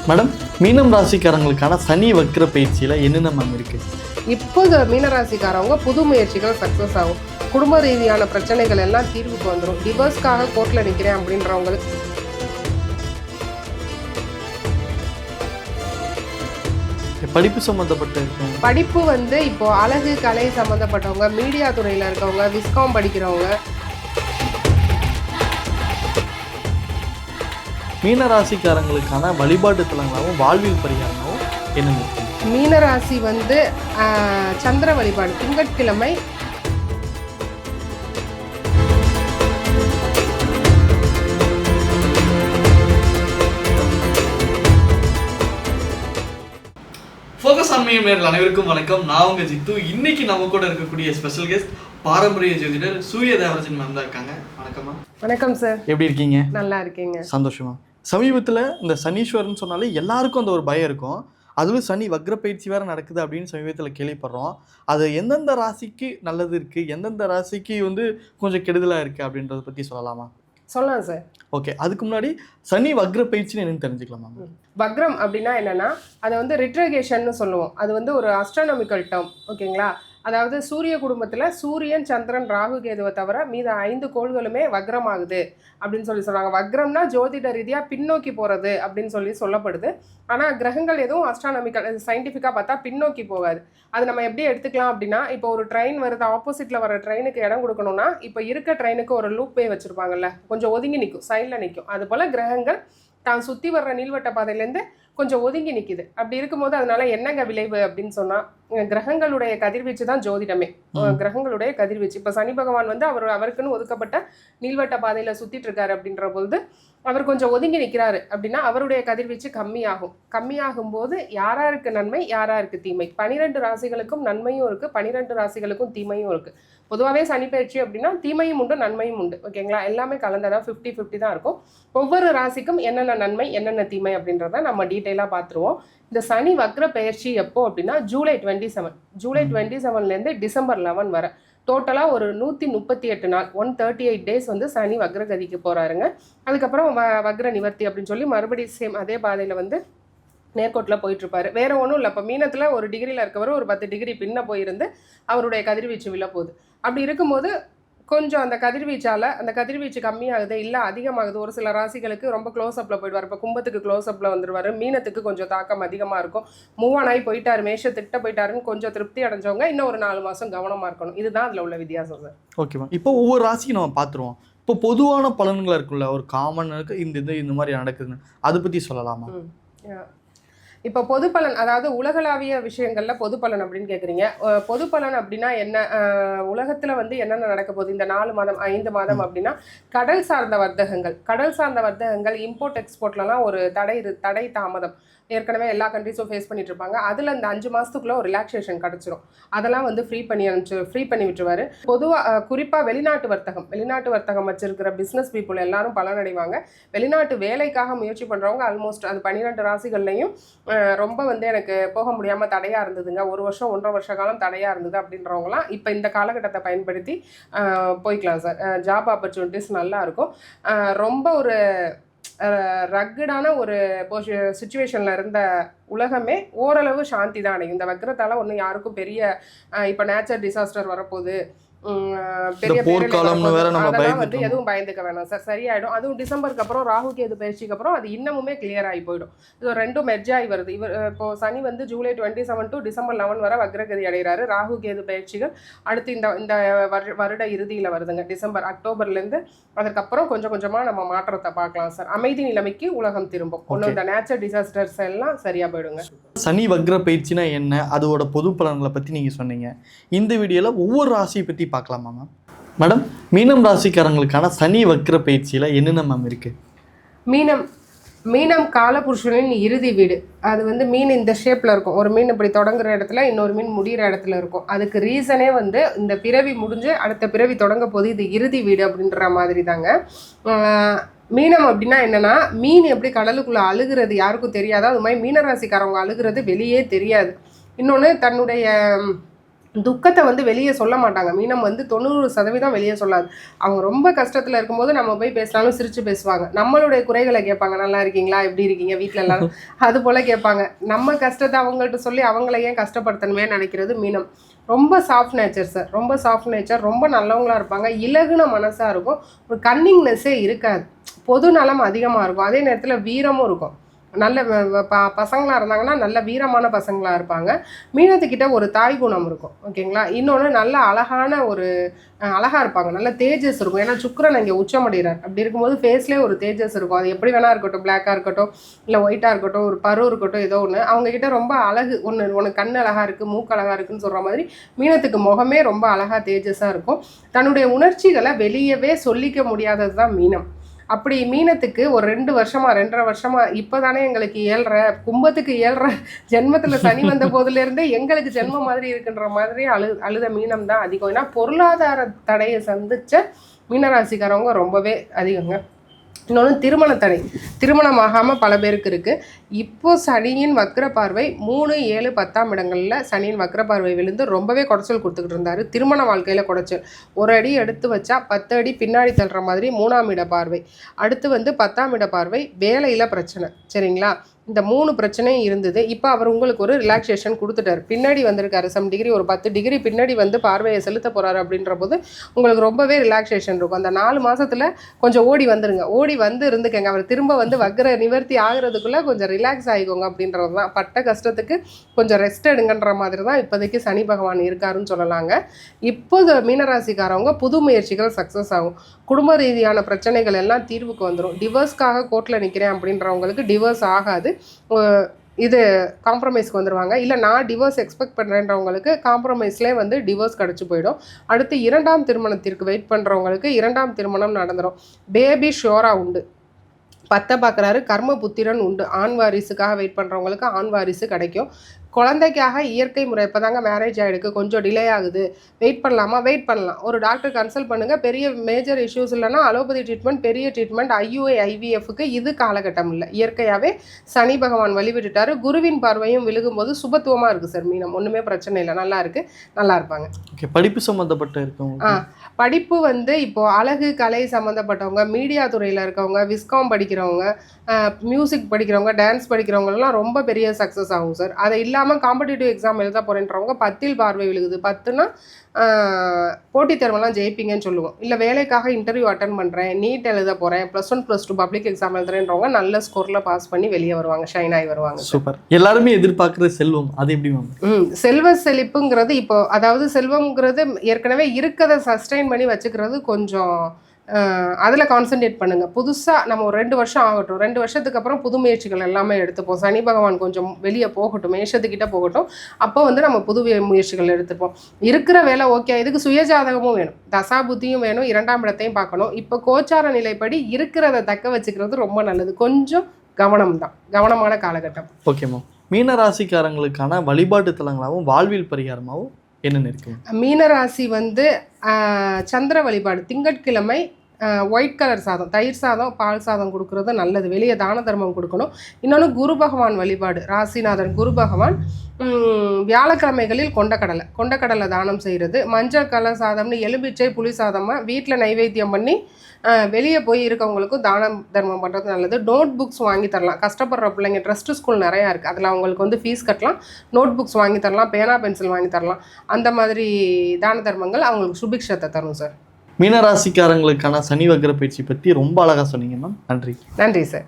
Madam, மீனம் ராசிக்காரங்களுக்கான சனி வக்ர பயிற்சியில் என்னென்ன மேம் இருக்குது? இப்போது மீனராசிக்காரவங்க புது முயற்சிகள் சக்ஸஸ் ஆகும். குடும்ப ரீதியான பிரச்சனைகள் எல்லாம் தீர்வுக்கு வந்துடும். டிவோர்ஸ்க்காக கோர்ட்டில் நிற்கிறேன் அப்படின்றவங்களுக்கு படிப்பு சம்மந்தப்பட்ட படிப்பு வந்து இப்போ அழகு கலை சம்மந்தப்பட்டவங்க, மீடியா துறையில் இருக்கவங்க, விஸ்காம் படிக்கிறவங்க. மீனராசிக்காரங்களுக்கான வழிபாட்டு தலங்களாகவும் வாழ்வியல் பரிகாரமாகவும் என்னென்ன இருக்குது? மீனராசி வந்து சந்திர வழிபாடு திங்கட்கிழமை ஃபோக்கஸ் ஆன் மீடியா நேயர்கள் அனைவருக்கும் வணக்கம். நான் உங்க ஜித்து. இன்னைக்கு நம்ம கூட இருக்கக்கூடிய ஸ்பெஷல் கெஸ்ட் பாரம்பரிய ஜோதிடர் சூரிய தேவராஜன் மேம் தான் இருக்காங்க. வணக்கம்மா. வணக்கம் சார். எப்படி இருக்கீங்க? நல்லா இருக்கீங்க. சந்தோஷமா. சமீபத்தில் இந்த சனீஸ்வரன் சொன்னாலே எல்லாருக்கும் அந்த ஒரு பயம் இருக்கும். அதுவும் சனி வக்ர பயிற்சி வேறு நடக்குது அப்படின்னு சமீபத்தில் கேள்விப்படுறோம். அது எந்தெந்த ராசிக்கு நல்லது இருக்குது, எந்தெந்த ராசிக்கு வந்து கொஞ்சம் கெடுதலாக இருக்குது அப்படின்றத பற்றி சொல்லலாமா? சொல்லலாம் சார். ஓகே, அதுக்கு முன்னாடி சனி வக்ர பயிற்சின்னு என்னன்னு தெரிஞ்சுக்கலாமா? வக்ரம் அப்படின்னா என்னன்னா, அதை வந்து ரிட்ரகேஷன்னு சொல்லுவோம். அது வந்து ஒரு அஸ்ட்ரானமிக்கல் டேர்ம். ஓகேங்களா? அதாவது சூரிய குடும்பத்தில் சூரியன், சந்திரன், ராகு, கேதுவை தவிர மீத 5 கோள்களுமே வக்ரம் ஆகுது அப்படின்னு சொல்கிறாங்க. வக்ரம்னா ஜோதிட ரீதியாக பின்னோக்கி போகிறது அப்படின்னு சொல்லப்படுது. ஆனால் கிரகங்கள் எதுவும் அஸ்ட்ரானமிக்கல் சயின்டிஃபிக்காக பார்த்தா பின்னோக்கி போகாது. அது நம்ம எப்படி எடுத்துக்கலாம் அப்படின்னா, இப்போ ஒரு ட்ரெயின் வருது, ஆப்போசிட்டில் வர ட்ரெயினுக்கு இடம் கொடுக்கணும்னா இப்போ இருக்க ட்ரெயினுக்கு ஒரு லூப்பே வச்சுருப்பாங்கல்ல, கொஞ்சம் ஒதுங்கி நிற்கும், சைடில் நிற்கும். அதுபோல் கிரகங்கள் தான் சுற்றி வர்ற நீள்வட்ட பாதையிலேருந்து கொஞ்சம் ஒதுங்கி நிற்கிது. அப்படி இருக்கும்போது அதனால என்னங்க விளைவு அப்படின்னு சொன்னால், கிரகங்களுடைய கதிர்வீச்சு தான் ஜோதிடமே. கிரகங்களுடைய கதிர்வீச்சு. இப்போ சனி பகவான் வந்து அவருக்குன்னு ஒதுக்கப்பட்ட நீள்வட்ட பாதையில் சுற்றிட்டு இருக்காரு அப்படின்ற பொழுது அவர் கொஞ்சம் ஒதுங்கி நிற்கிறாரு அப்படின்னா அவருடைய கதிர்வீச்சு கம்மியாகும் போது யாராருக்கு நன்மை, யாராருக்கு தீமை? 12 ராசிகளுக்கும் நன்மையும் இருக்குது, 12 ராசிகளுக்கும் தீமையும் இருக்குது. பொதுவாகவே சனி பயிற்சி அப்படின்னா தீமையும் உண்டு, நன்மையும் உண்டு. ஓகேங்களா? எல்லாமே கலந்ததாக 50-50 தான் இருக்கும். ஒவ்வொரு ராசிக்கும் என்னென்ன நன்மை, என்னென்ன தீமை அப்படின்றத நம்ம டீட்டெயிலாக பார்த்துருவோம். இந்த சனி வக்ர பயிற்சி எப்போ அப்படின்னா ஜூலை 27லேருந்து டிசம்பர் 11 வரை டோட்டலாக ஒரு 138 நாள், 138 டேஸ் வந்து சனி வக்ரகதிக்கு போகிறாருங்க. அதுக்கப்புறம் வக்ர நிவர்த்தி அப்படின்னு சொல்லி மறுபடியும் சேம் அதே பாதையில் வந்து நேர்கோட்டில் போயிட்டுருப்பாரு. வேறு ஒன்றும் இல்லை. இப்போ மீனத்தில் ஒரு டிகிரியில் இருக்கவர் ஒரு 10 டிகிரி பின்ன போயிருந்து அவருடைய கதிர்வீச்சு விழ போகுது. அப்படி இருக்கும்போது கொஞ்சம் அந்த கதிர்வீச்சு கம்மியாகுது, இல்லை அதிகமாகுது. ஒரு சில ராசிகளுக்கு ரொம்ப க்ளோஸ்அப்பில் போயிடுவார். இப்போ கும்பத்துக்கு க்ளோஸ்அப்பில் வந்துடுவார். மீனத்துக்கு கொஞ்சம் தாக்கம் அதிகமாக இருக்கும். மூவ் ஆன் ஆகி போயிட்டார், மேஷத்திட்ட போயிட்டாருன்னு கொஞ்சம் திருப்தி அடைஞ்சவங்க இன்னும் ஒரு 4 மாதம் கவனமாக இருக்கணும். இதுதான் அதில் உள்ள வித்தியாசம் சார். ஓகேவா? இப்போ ஒவ்வொரு ராசிக்கும் நம்ம பார்த்துருவோம். இப்போ பொதுவான பலன்கள் இருக்குல்ல, ஒரு காமன் இருக்குது, இந்த மாதிரி நடக்குதுன்னு அதை பற்றி சொல்லலாமா? இப்போ பொது பலன், அதாவது உலகளாவிய விஷயங்களில் பொது பலன் அப்படின்னு கேட்குறீங்க. பொது பலன் அப்படின்னா என்ன? உலகத்தில் வந்து என்னென்ன நடக்க போகுது இந்த 4 மாதம் 5 மாதம் அப்படின்னா, கடல் சார்ந்த வர்த்தகங்கள் இம்போர்ட் எக்ஸ்போர்ட்லலாம் ஒரு தடை தாமதம் ஏற்கனவே எல்லா கண்ட்ரிஸும் ஃபேஸ் பண்ணிட்டு இருப்பாங்க. அதில் இந்த 5 மாதத்துக்குள்ளே ஒரு ரிலாக்ஸேஷன் கிடச்சிரும். அதெல்லாம் வந்து ஃப்ரீ பண்ணி விட்டுருவார். பொதுவாக குறிப்பாக வெளிநாட்டு வர்த்தகம் வச்சிருக்கிற பிஸ்னஸ் பீப்புள் எல்லாரும் பலனடைவாங்க. வெளிநாட்டு வேலைக்காக முயற்சி பண்ணுறவங்க ஆல்மோஸ்ட் அது 12 ராசிகள்லையும் ரொம்ப வந்து எனக்கு போக முடியாமல் தடையாக இருந்ததுங்க, 1 வருஷம் 1.5 வருஷ காலம் தடையாக இருந்தது அப்படின்றவங்களாம் இப்போ இந்த காலகட்டத்தை பயன்படுத்தி போய்க்கலாம் சார். ஜாப் ஆப்பர்ச்சுனிட்டிஸ் நல்லா இருக்கும். ரொம்ப ஒரு ரக்கடான ஒரு சுச்சுவேஷனில் இருந்த உலகமே ஓரளவு சாந்தி தான் அடையும். இந்த வக்ரத்தால் ஒன்றும் யாருக்கும் பெரிய இப்போ நேச்சர் டிசாஸ்டர் வரப்போகுது, பெரிய அதெல்லாம் வந்து எதுவும் பயந்துக்க வேணாம் சார், சரியாயிடும். அதுவும் டிசம்பருக்கு அப்புறம் ராகு கேது பயிற்சிக்கு அப்புறம் அது இன்னமுமே கிளியர் ஆகி போயிடும். இது ரெண்டும் மெர்ஜ் ஆகி வருது. இப்போ சனி வந்து ஜூலை 27 டு டிசம்பர் 11 வரை வக்ரகதி அடைகிறாரு. ராகு கேது பயிற்சிகள் அடுத்து இந்த வருட இறுதியில் வருதுங்க, அக்டோபர்லேருந்து. அதுக்கப்புறம் கொஞ்சம் கொஞ்சமாக நம்ம மாற்றத்தை பார்க்கலாம் சார். அமைதி நிலைமைக்கு உலகம் திரும்பும். ஒன்று இந்த நேச்சர் டிசாஸ்டர்ஸ் எல்லாம் சரியாக போயிடுங்க. சனி வக்ர பயிற்சினா என்ன, அதோட பொது பலன்களை பற்றி நீங்கள் சொன்னீங்க. இந்த வீடியோவில் ஒவ்வொரு ராசியை பற்றி பார்க்கலாமா மேம்? மேடம், மீனம் ராசிக்காரங்களுக்கான சனி வக்ர பயிற்சியில் என்னென்ன மேம் இருக்குது? மீனம் காலபுருஷனின் இறுதி வீடு. அது வந்து மீன் இந்த ஷேப்பில் இருக்கும். ஒரு மீன் இப்படி தொடங்குற இடத்துல இன்னொரு மீன் முடிகிற இடத்துல இருக்கும். அதுக்கு ரீசனே வந்து இந்த பிறவி முடிஞ்சு அடுத்த பிறவி தொடங்க போது இது இறுதி வீடு அப்படின்ற மாதிரி தாங்க. மீனம் அப்படின்னா என்னென்னா, மீன் எப்படி கடலுக்குள்ளே அழுகிறது யாருக்கும் தெரியாதோ அது மாதிரி மீனராசிக்காரவங்க அழுகிறது வெளியே தெரியாது. இன்னொன்று, தன்னுடைய துக்கத்தை வந்து வெளியே சொல்ல மாட்டாங்க. மீனம் வந்து 90% வெளியே சொல்லாது. அவங்க ரொம்ப கஷ்டத்தில் இருக்கும்போது நம்ம போய் பேசினாலும் சிரித்து பேசுவாங்க. நம்மளுடைய குறைகளை கேட்பாங்க. நல்லா இருக்கீங்களா, எப்படி இருக்கீங்க, வீட்டில் எல்லாரும் அது போல் கேட்பாங்க. நம்ம கஷ்டத்தை அவங்கள்ட்ட சொல்லி அவங்கள ஏன் கஷ்டப்படுத்தணுமே நினைக்கிறது மீனம். ரொம்ப சாஃப்ட் நேச்சர் சார், ரொம்ப சாஃப்ட் நேச்சர், ரொம்ப நல்லவங்களாக இருப்பாங்க. இலகுன மனசாக இருக்கும். ஒரு கன்னிங்னஸ்ஸே இருக்காது. பொது நலம் அதிகமாக இருக்கும். அதே நேரத்தில் வீரமும் இருக்கும். நல்ல பசங்களாக இருந்தாங்கன்னா நல்ல வீரமான பசங்களாக இருப்பாங்க. மீனத்துக்கிட்ட ஒரு தாய் குணம் இருக்கும். ஓகேங்களா. இன்னொன்று நல்ல அழகான ஒரு அழகாக இருப்பாங்க. நல்ல தேஜஸ் இருக்கும். ஏன்னா சுக்கிரன் இங்கே உச்சமடைகிறார். அப்படி இருக்கும்போது ஃபேஸ்லேயே ஒரு தேஜஸ் இருக்கும். அது எப்படி வேணா இருக்கட்டும், பிளாக்காக இருக்கட்டும், இல்லை ஒயிட்டாக இருக்கட்டும், ஒரு பரு இருக்கட்டும், ஏதோ ஒன்று. அவங்கக்கிட்ட ரொம்ப அழகு உனக்கு கண் அழகாக இருக்குது, மூக்கு அழகாக இருக்குன்னு சொல்கிற மாதிரி மீனத்துக்கு முகமே ரொம்ப அழகாக தேஜஸாக இருக்கும். தன்னுடைய உணர்ச்சிகளை வெளியவே சொல்லிக்க முடியாதது தான் மீனம். அப்படி மீனத்துக்கு ஒரு 2 வருஷமா 2.5 வருஷமா இப்போ தானே எங்களுக்கு 7.5 கும்பத்துக்கு 7.5 ஜென்மத்தில் சனி வந்த போதுலேருந்தே எங்களுக்கு ஜென்மம் மாதிரி இருக்குன்ற மாதிரி அழுத மீனம் தான் அதிகம். ஏன்னா பொருளாதார தடையை சந்தித்த மீனராசிக்காரவங்க ரொம்பவே அதிகங்க. இன்னொன்று திருமண தடை, திருமணமாகாமல் பல பேருக்கு இருக்குது. இப்போது சனியின் வக்ர பார்வை 3, 7, 10ஆம் இடங்களில் சனியின் வக்ர பார்வை விழுந்து ரொம்பவே குடைச்சல் கொடுத்துக்கிட்டு இருந்தார். திருமண வாழ்க்கையில் குடைச்சல். ஒரு அடி எடுத்து வச்சா 10 அடி பின்னாடி தள்ளுற மாதிரி 3ஆம் இட பார்வை. அடுத்து வந்து 10ஆம் இட பார்வை, வேலையில் பிரச்சனை. சரிங்களா. இந்த 3 பிரச்சனையும் இருந்தது. இப்போ அவர் உங்களுக்கு ஒரு ரிலாக்ஸேஷன் கொடுத்துட்டார். பின்னாடி வந்திருக்காரு சம் டிகிரி, ஒரு 10 டிகிரி பின்னாடி வந்து பார்வையை செலுத்த போகிறாரு. அப்படின்ற போது உங்களுக்கு ரொம்பவே ரிலாக்ஸேஷன் இருக்கும். அந்த 4 மாதத்தில் கொஞ்சம் ஓடி வந்துருங்க. ஓடி வந்து இருந்துக்கங்க. அவர் திரும்ப வந்து வக்ர நிவர்த்தி ஆகிறதுக்குள்ளே கொஞ்சம் ரிலாக்ஸ் ஆகிக்கோங்க அப்படின்றது தான். பட்ட கஷ்டத்துக்கு கொஞ்சம் ரெஸ்ட் எடுங்கன்ற மாதிரி தான் இப்போதைக்கு சனி பகவான் இருக்காருன்னு சொல்லலாங்க. இப்போது மீனராசிக்காரவங்க புது முயற்சிகள் சக்ஸஸ் ஆகும். குடும்ப ரீதியான பிரச்சனைகள் எல்லாம் தீர்வுக்கு வந்துடும். டிவோர்ஸ்க்காக கோர்ட்டில் நிற்கிறேன் அப்படின்றவங்களுக்கு டிவோர்ஸ் ஆகாது. இது காம்ப்ரமைஸ்க்கு வந்துடுவாங்க. இல்லை நான் டிவோர்ஸ் எக்ஸ்பெக்ட் பண்ணுறேன்றவங்களுக்கு காம்ப்ரமைஸ்லேயே வந்து டிவோர்ஸ் கிடச்சி போயிடும். அடுத்து 2ஆம் திருமணத்திற்கு வெயிட் பண்ணுறவங்களுக்கு 2ஆம் திருமணம் நடந்துடும். பேபி ஷோராக உண்டு. 10 பார்க்குறாரு, கர்ம புத்திரன் உண்டு. ஆண் வாரிசுக்காக வெயிட் பண்ணுறவங்களுக்கு ஆண் வாரிசு கிடைக்கும். குழந்தைக்காக இயற்கை முறை இப்போ தாங்க மேரேஜ் ஆகிடுக்கு, கொஞ்சம் டிலே ஆகுது, வெயிட் பண்ணலாமா, வெயிட் பண்ணலாம். ஒரு டாக்டர் கன்சல்ட் பண்ணுங்கள். பெரிய மேஜர் இஷ்யூஸ் இல்லைன்னா அலோபதி ட்ரீட்மெண்ட், பெரிய ட்ரீட்மெண்ட் IUI IVFக்கு இது காலகட்டம் இல்லை. இயற்கையாகவே சனி பகவான் வழிவிட்டுட்டாரு. குருவின் பார்வையும் விழுகும்போது சுபத்துவமாக இருக்குது சார் மீனம். ஒன்றுமே பிரச்சனை இல்லை, நல்லா இருக்குது, நல்லா இருப்பாங்க. ஓகே. படிப்பு சம்மந்தப்பட்ட இருக்கவங்க, படிப்பு வந்து இப்போது அழகு கலை சம்மந்தப்பட்டவங்க, மீடியா துறையில் இருக்கவங்க, விஸ்காம் படிக்கிறவங்க, மியூசிக் படிக்கிறவங்க, டான்ஸ் படிக்கிறவங்கலாம் ரொம்ப பெரிய சக்ஸஸ் ஆகும் சார். அதை இல்லாமல் காம்படிட்டிவ் எக்ஸாம் எழுத போகிறேன்றவங்க 10ல் பார்வை விழுகுது. 10னா போட்டித் தேர்வெல்லாம் ஜெயிப்பீங்கன்னு சொல்லுவோம். இல்லை வேலைக்காக இன்டர்வியூ அட்டன் பண்ணுறேன், நீட் எழுத போகிறேன், +1 +2 பப்ளிக் எக்ஸாம் எழுதுறேன்றவங்க நல்ல ஸ்கோரில் பாஸ் பண்ணி வெளியே வருவாங்க, ஷைன் ஆகி வருவாங்க. சூப்பர். எல்லாருமே எதிர்பார்க்குற செல்வம், அது எப்படி மேம்? செல்வ செழிப்புங்கிறது இப்போ, அதாவது செல்வம்ங்கிறது ஏற்கனவே இருக்கிறத சஸ்டெயின் பண்ணி வச்சுக்கிறது கொஞ்சம் அதில் கான்சன்ட்ரேட் பண்ணுங்கள். புதுசாக நம்ம ஒரு 2 வருஷம் ஆகட்டும், 2 வருஷத்துக்கு அப்புறம் புது முயற்சிகள் எல்லாமே எடுத்துப்போம். சனி பகவான் கொஞ்சம் வெளியே போகட்டும், மேஷத்துக்கிட்ட போகட்டும். அப்போ வந்து நம்ம புது முயற்சிகள் எடுத்துப்போம். இருக்கிற வேலை ஓகே. இதுக்கு சுயஜாதகமும் வேணும், தசா புத்தியும் வேணும், 2ஆம் இடத்தையும் பார்க்கணும். இப்போ கோச்சார நிலைப்படி இருக்கிறத தக்க வச்சுக்கிறது ரொம்ப நல்லது. கொஞ்சம் கவனமான காலகட்டம். Okay ma'am. மீனராசிக்காரங்களுக்கான வழிபாட்டு தலங்களாகவும் வாழ்வியல் பரிகாரமாகவும் என்னென்ன இருக்கு? மீனராசி வந்து சந்திர வழிபாடு, திங்கட்கிழமை ஒயிட் கலர் சாதம், தயிர் சாதம், பால் சாதம் கொடுக்குறது நல்லது. வெளியே தான தர்மம் கொடுக்கணும். இன்னொன்று குரு பகவான் வழிபாடு, ராசிநாதன் குரு பகவான். வியாழக்கிழமைகளில் கொண்டக்கடலை தானம் செய்கிறது. மஞ்சள் கலர் சாதம்னு எலும்பிச்சை புளி சாதமாக வீட்டில் நைவேத்தியம் பண்ணி வெளியே போய் இருக்கவங்களுக்கும் தான தர்மம் பண்ணுறது நல்லது. நோட் புக்ஸ் வாங்கி தரலாம். கஷ்டப்படுற பிள்ளைங்க ட்ரஸ்ட் ஸ்கூல் நிறையா இருக்குது, அதில் அவங்களுக்கு வந்து ஃபீஸ் கட்டலாம். நோட் புக்ஸ் வாங்கி தரலாம், பேனா பென்சில் வாங்கி தரலாம். அந்த மாதிரி தான தர்மங்கள் அவங்களுக்கு சுபிக்ஷத்தை தரும் சார். மீனராசிக்காரங்களுக்கான சனி வக்ர பயிற்சி பற்றி ரொம்ப அழகாக சொன்னீங்க மேம். நன்றி. நன்றி சார்.